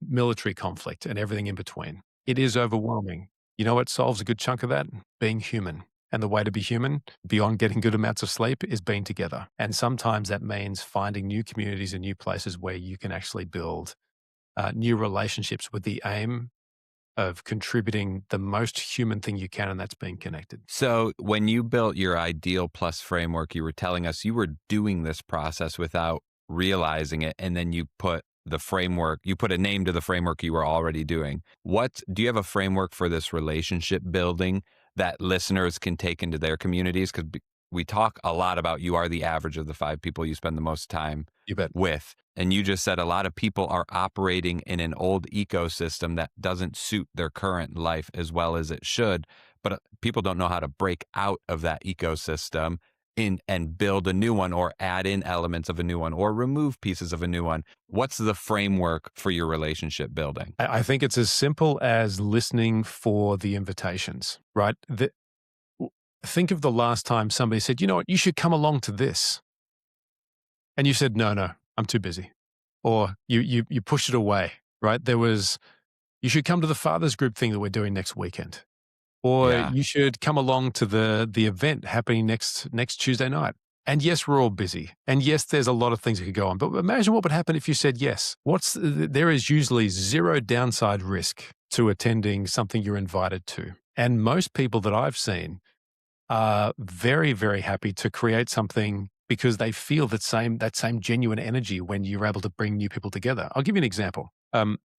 military conflict, and everything in between. It is overwhelming. You know what solves a good chunk of that? Being human. And the way to be human, beyond getting good amounts of sleep, is being together. And sometimes that means finding new communities and new places where you can actually build new relationships with the aim of contributing the most human thing you can, and that's being connected.
So when you built your Ideal Plus framework, you were telling us you were doing this process without realizing it, and then you put the framework, you put a name to the framework you were already doing. Do you have a framework for this relationship building that listeners can take into their communities? Because we talk a lot about you are the average of the 5 people you spend the most time
You bet.
with. And you just said a lot of people are operating in an old ecosystem that doesn't suit their current life as well as it should. But people don't know how to break out of that ecosystem and build a new one, or add in elements of a new one, or remove pieces of a new one. What's the framework for your relationship building?
I think it's as simple as listening for the invitations, right? Think of the last time somebody said, you know what, you should come along to this. And you said, no, I'm too busy. Or you pushed it away, right? You should come to the fathers group thing that we're doing next weekend. Or
Yeah.
you should come along to the event happening next Tuesday night. And yes, we're all busy. And yes, there's a lot of things that could go on. But imagine what would happen if you said yes. There is usually zero downside risk to attending something you're invited to. And most people that I've seen are very, very happy to create something because they feel that same genuine energy when you're able to bring new people together. I'll give you an example.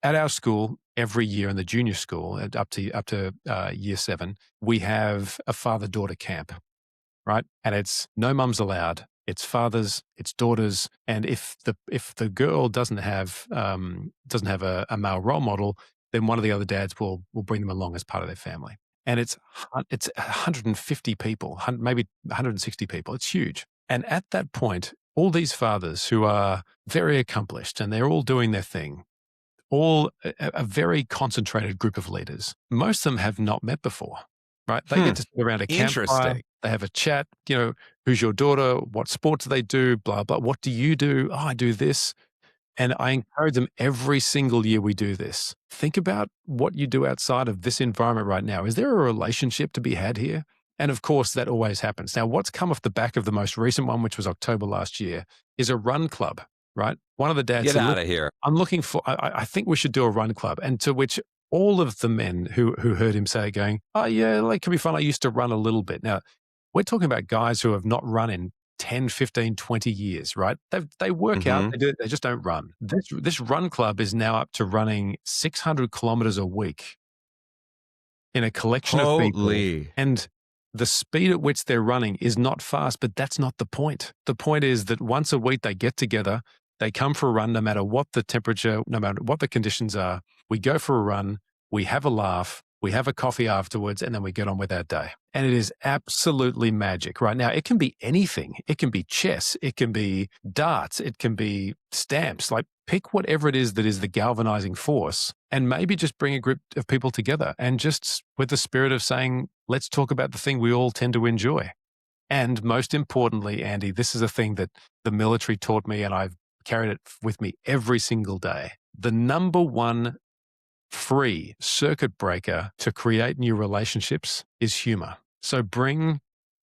At our school, every year in the junior school, up to year 7, we have a father-daughter camp, right? And it's no mums allowed. It's fathers, it's daughters, and if the girl doesn't have a male role model, then one of the other dads will bring them along as part of their family. And it's 150 people, maybe 160 people. It's huge. And at that point, all these fathers who are very accomplished and they're all doing their thing, all a very concentrated group of leaders. Most of them have not met before, right? They get to sit around a campfire.
Interesting.
They have a chat, who's your daughter? What sports do they do? Blah, blah. What do you do? Oh, I do this. And I encourage them every single year we do this. Think about what you do outside of this environment right now. Is there a relationship to be had here? And of course, that always happens. Now, what's come off the back of the most recent one, which was October last year, is a run club, right? One of the dads
Get
said,
out of here.
I'm looking for, I think we should do a run club. And to which all of the men who heard him say going, oh yeah, like, could be fun. I used to run a little bit. Now, we're talking about guys who have not run in 10, 15, 20 years, right? They work out, they just don't run. This run club is now up to running 600 kilometers a week in a collection of people. And the speed at which they're running is not fast, but that's not the point. The point is that once a week they get together, they come for a run, no matter what the temperature, no matter what the conditions are. We go for a run, we have a laugh, We have a coffee afterwards, and then we get on with our day. And it is absolutely magic. Right now, it can be anything. It can be chess. It can be darts. It can be stamps. Like, pick whatever it is that is the galvanizing force, and maybe just bring a group of people together, and just with the spirit of saying, let's talk about the thing we all tend to enjoy. And most importantly, Andy, this is a thing that the military taught me, and I've carried it with me every single day. The number one free circuit breaker to create new relationships is humor. So bring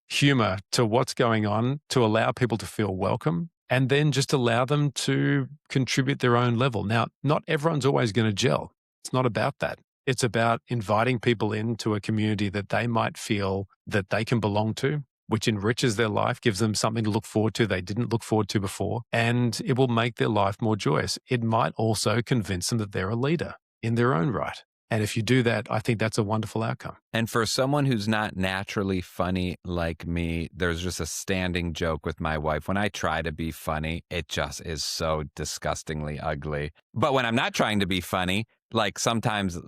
humor to what's going on to allow people to feel welcome, and then just allow them to contribute their own level. Now, not everyone's always going to gel. It's not about that. It's about inviting people into a community that they might feel that they can belong to, which enriches their life, gives them something to look forward to they didn't look forward to before, and it will make their life more joyous. It might also convince them that they're a leader in their own right. And if you do that, I think that's a wonderful outcome.
And for someone who's not naturally funny like me, there's just a standing joke with my wife. When I try to be funny, it just is so disgustingly ugly. But when I'm not trying to be funny, like sometimes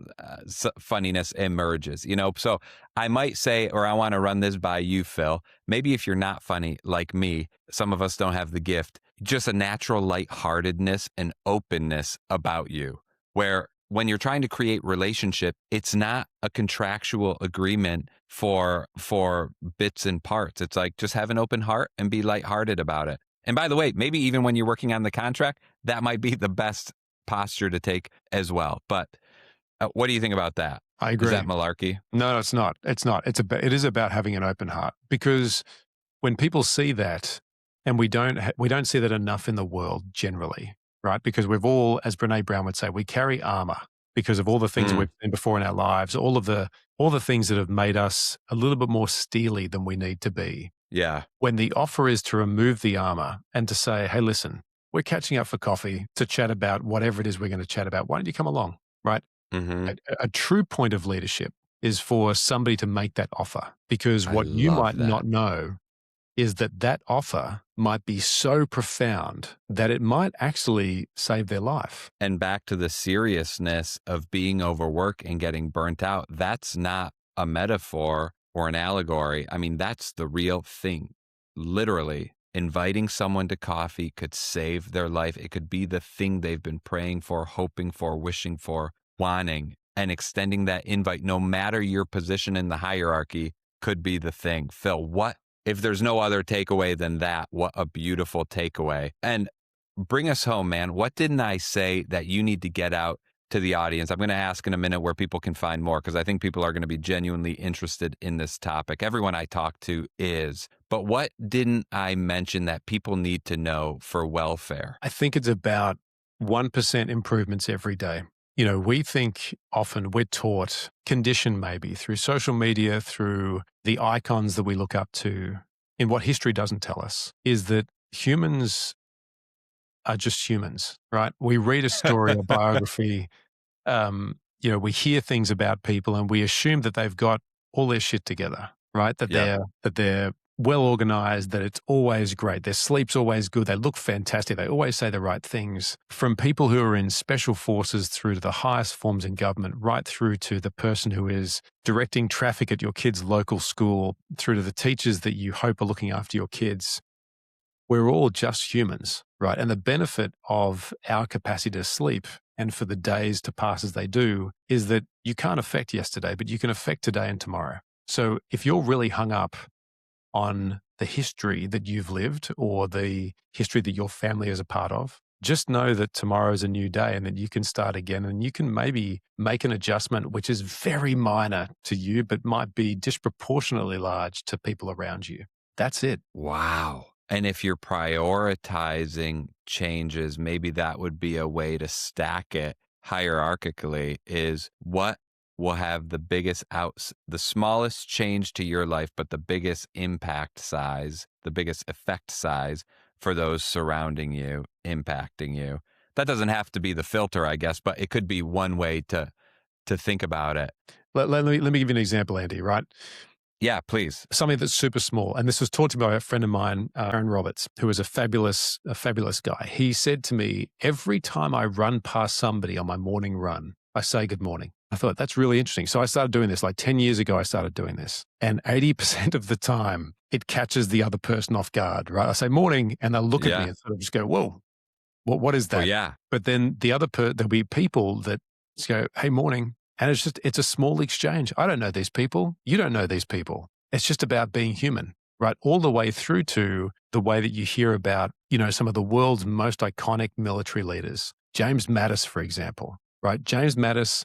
funniness emerges, So I might say, or I want to run this by you, Phil. Maybe if you're not funny like me, some of us don't have the gift, just a natural lightheartedness and openness about you, where when you're trying to create relationship, it's not a contractual agreement for bits and parts. It's like, just have an open heart and be lighthearted about it. And by the way, maybe even when you're working on the contract, that might be the best posture to take as well. But what do you think about that?
I agree.
Is that malarkey?
No, it's not. It's not. It is about having an open heart, because when people see that, and we don't see that enough in the world generally, right? Because we've all, as Brene Brown would say, we carry armor because of all the things we've seen before in our lives, all the things that have made us a little bit more steely than we need to be.
Yeah.
When the offer is to remove the armor and to say, hey, listen, we're catching up for coffee to chat about whatever it is we're going to chat about. Why don't you come along, right?
Mm-hmm.
A true point of leadership is for somebody to make that offer, because what you might not know is that offer might be so profound that it might actually save their life.
And back to the seriousness of being overworked and getting burnt out, that's not a metaphor or an allegory. I mean, that's the real thing. Literally, inviting someone to coffee could save their life. It could be the thing they've been praying for, hoping for, wishing for, wanting, and extending that invite, no matter your position in the hierarchy, could be the thing. Phil, if there's no other takeaway than that, what a beautiful takeaway. And bring us home, man. What didn't I say that you need to get out to the audience? I'm going to ask in a minute where people can find more, because I think people are going to be genuinely interested in this topic. Everyone I talk to is. But what didn't I mention that people need to know for welfare?
I think it's about 1% improvements every day. We think often, we're taught, conditioned maybe through social media, through the icons that we look up to, in what history doesn't tell us, is that humans are just humans, right? We read a story, a biography, we hear things about people, and we assume that they've got all their shit together, right? That they're well organized, that it's always great. Their sleep's always good. They look fantastic. They always say the right things. From people who are in special forces through to the highest forms in government, right through to the person who is directing traffic at your kid's local school, through to the teachers that you hope are looking after your kids. We're all just humans, right? And the benefit of our capacity to sleep and for the days to pass as they do is that you can't affect yesterday, but you can affect today and tomorrow. So if you're really hung up on the history that you've lived or the history that your family is a part of, just know that tomorrow is a new day and that you can start again, and you can maybe make an adjustment which is very minor to you, but might be disproportionately large to people around you. That's it.
Wow. And if you're prioritizing changes, maybe that would be a way to stack it hierarchically, is what will have the the smallest change to your life, but the biggest impact size, the biggest effect size for those surrounding you, impacting you. That doesn't have to be the filter, I guess, but it could be one way to think about it.
Let me give you an example, Andy, right?
Yeah, please.
Something that's super small. And this was taught to me by a friend of mine, Aaron Roberts, who is a fabulous guy. He said to me, every time I run past somebody on my morning run, I say good morning. I thought, that's really interesting. So I started doing this like 10 years ago. I started doing this, and 80% of the time it catches the other person off guard, right? I say morning and they'll look at me
Yeah.
and sort of just go, whoa, what is
Oh,
that?
yeah.
But then there'll be people that just go, hey, morning. And it's a small exchange. I don't know these people. You don't know these people. It's just about being human, right? All the way through to the way that you hear about, some of the world's most iconic military leaders. James Mattis, for example, right? James Mattis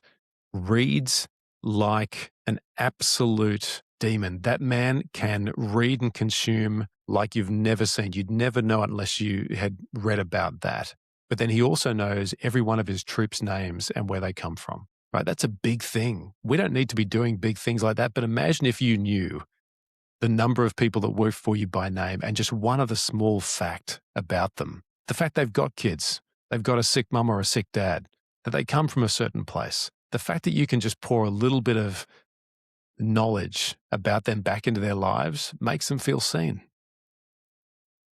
reads like an absolute demon. That man can read and consume like you've never seen. You'd never know it unless you had read about that. But then he also knows every one of his troops' names and where they come from, right? That's a big thing. We don't need to be doing big things like that. But imagine if you knew the number of people that work for you by name and just one other small fact about them. The fact they've got kids, they've got a sick mum or a sick dad, that they come from a certain place. The fact that you can just pour a little bit of knowledge about them back into their lives makes them feel seen,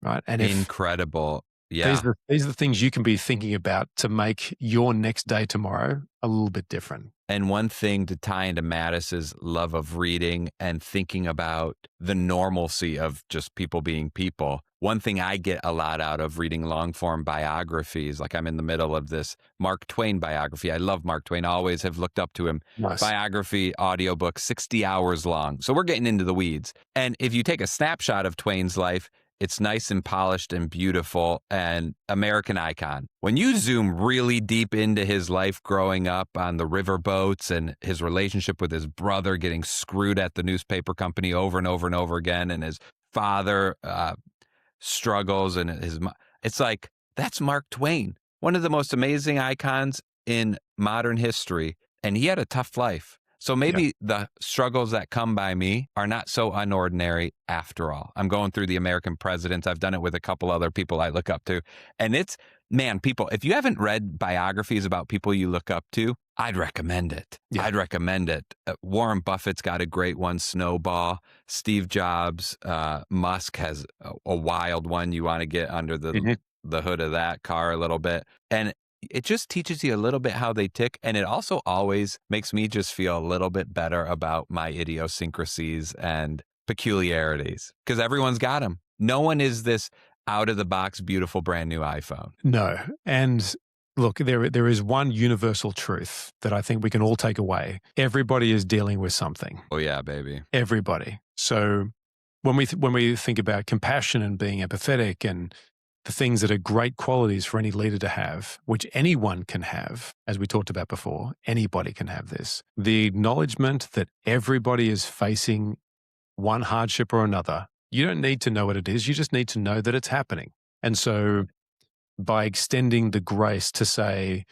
right? And
Incredible. Yeah.
these are the things you can be thinking about to make your next day tomorrow a little bit different.
And one thing to tie into Mattis's love of reading and thinking about the normalcy of just people being people. One thing I get a lot out of reading long form biographies, like I'm in the middle of this Mark Twain biography. I love Mark Twain. I always have looked up to him.
Nice.
Biography, audiobook, 60 hours long. So we're getting into the weeds. And if you take a snapshot of Twain's life, it's nice and polished and beautiful and American icon. When you zoom really deep into his life growing up on the riverboats and his relationship with his brother getting screwed at the newspaper company over and over and over again, and his father struggles and it's like, that's Mark Twain, one of the most amazing icons in modern history. And he had a tough life. So maybe the struggles that come by me are not so unordinary after all. I'm going through the American presidents. I've done it with a couple other people I look up to. And people, if you haven't read biographies about people you look up to, I'd recommend it.
Yeah.
I'd recommend it. Warren Buffett's got a great one, Snowball. Steve Jobs, Musk has a wild one. You want to get under the hood of that car a little bit. And it just teaches you a little bit how they tick. And it also always makes me just feel a little bit better about my idiosyncrasies and peculiarities because everyone's got them. No one is this out of the box, beautiful, brand new iPhone.
No. And look, there is one universal truth that I think we can all take away. Everybody is dealing with something.
Oh yeah, baby.
Everybody. So when we think about compassion and being empathetic and the things that are great qualities for any leader to have, which anyone can have, as we talked about before, anybody can have this. The acknowledgement that everybody is facing one hardship or another. You don't need to know what it is. You just need to know that it's happening. And so by extending the grace to say,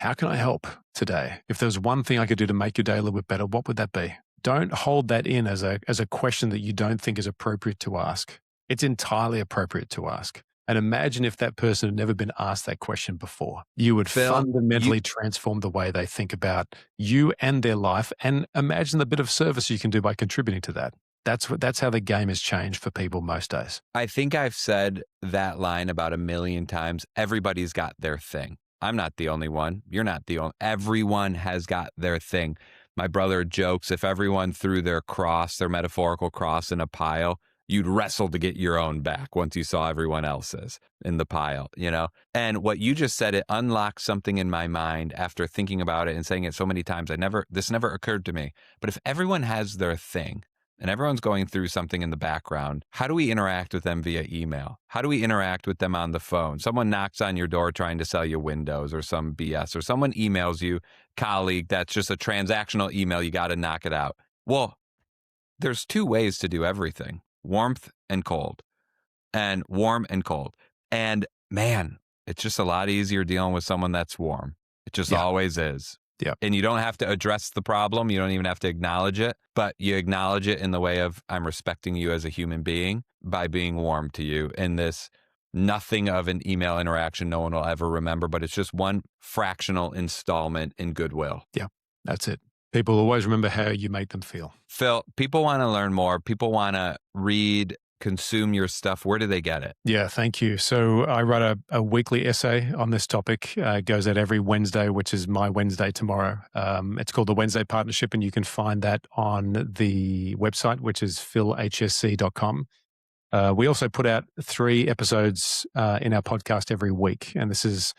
how can I help today? If there's one thing I could do to make your day a little bit better, what would that be? Don't hold that in as a question that you don't think is appropriate to ask. It's entirely appropriate to ask. And imagine if that person had never been asked that question before. You would fundamentally transform the way they think about you and their life. And imagine the bit of service you can do by contributing to that. That's how the game has changed for people most days.
I think I've said that line about 1 million times. Everybody's got their thing. I'm not the only one. You're not the only. Everyone has got their thing. My brother jokes, if everyone threw their metaphorical cross in a pile, you'd wrestle to get your own back once you saw everyone else's in the pile, And what you just said, it unlocked something in my mind after thinking about it and saying it so many times. This never occurred to me. But if everyone has their thing and everyone's going through something in the background, how do we interact with them via email? How do we interact with them on the phone? Someone knocks on your door trying to sell you Windows or some BS, or someone emails you, colleague, that's just a transactional email. You got to knock it out. Well, there's 2 ways to do everything. Warmth and cold, and warm and cold. And man, it's just a lot easier dealing with someone that's warm. It just always is.
Yeah.
And you don't have to address the problem. You don't even have to acknowledge it, but you acknowledge it in the way of, I'm respecting you as a human being by being warm to you in this nothing of an email interaction no one will ever remember, but it's just one fractional installment in goodwill.
Yeah, that's it. People always remember how you make them feel.
Phil, people want to learn more. People want to read consume your stuff, where do they get it?
Yeah, thank you. So I write a weekly essay on this topic. It goes out every Wednesday, which is my Wednesday tomorrow. It's called the Wednesday Partnership, and you can find that on the website, which is philhsc.com. We also put out 3 episodes in our podcast every week, and this is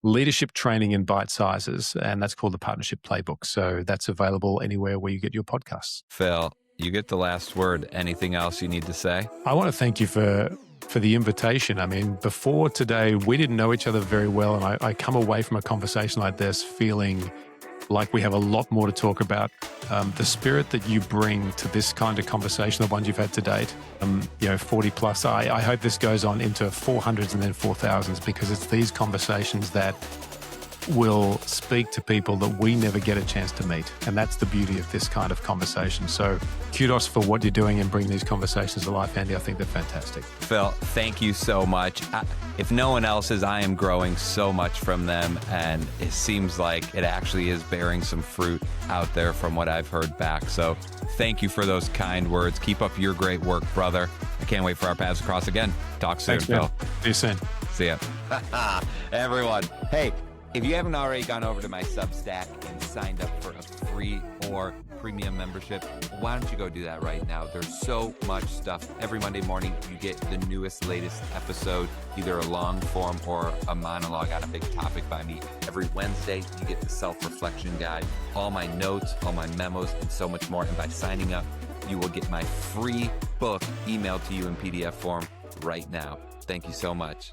leadership training in bite sizes, and that's called the Partnership Playbook. So that's available anywhere where you get your podcasts.
Phil, you get the last word. Anything else you need to say?
I want to thank you for the invitation. I mean, before today, we didn't know each other very well, and I come away from a conversation like this feeling like we have a lot more to talk about. The spirit that you bring to this kind of conversation, the ones you've had to date, 40 plus, I hope this goes on into 400s and then 4000s, because it's these conversations that will speak to people that we never get a chance to meet. And that's the beauty of this kind of conversation. So kudos for what you're doing and bring these conversations to life, Andy. I think they're fantastic.
Phil, thank you so much. If no one else is, I am growing so much from them. And it seems like it actually is bearing some fruit out there from what I've heard back. So thank you for those kind words. Keep up your great work, brother. I can't wait for our paths to cross again. Talk soon,
Thanks,
Phil.
See you soon.
See ya. Everyone. Hey, if you haven't already gone over to my Substack and signed up for a free or premium membership, why don't you go do that right now? There's so much stuff. Every Monday morning, you get the newest, latest episode, either a long form or a monologue on a big topic by me. Every Wednesday, you get the self-reflection guide, all my notes, all my memos, and so much more. And by signing up, you will get my free book emailed to you in PDF form right now. Thank you so much.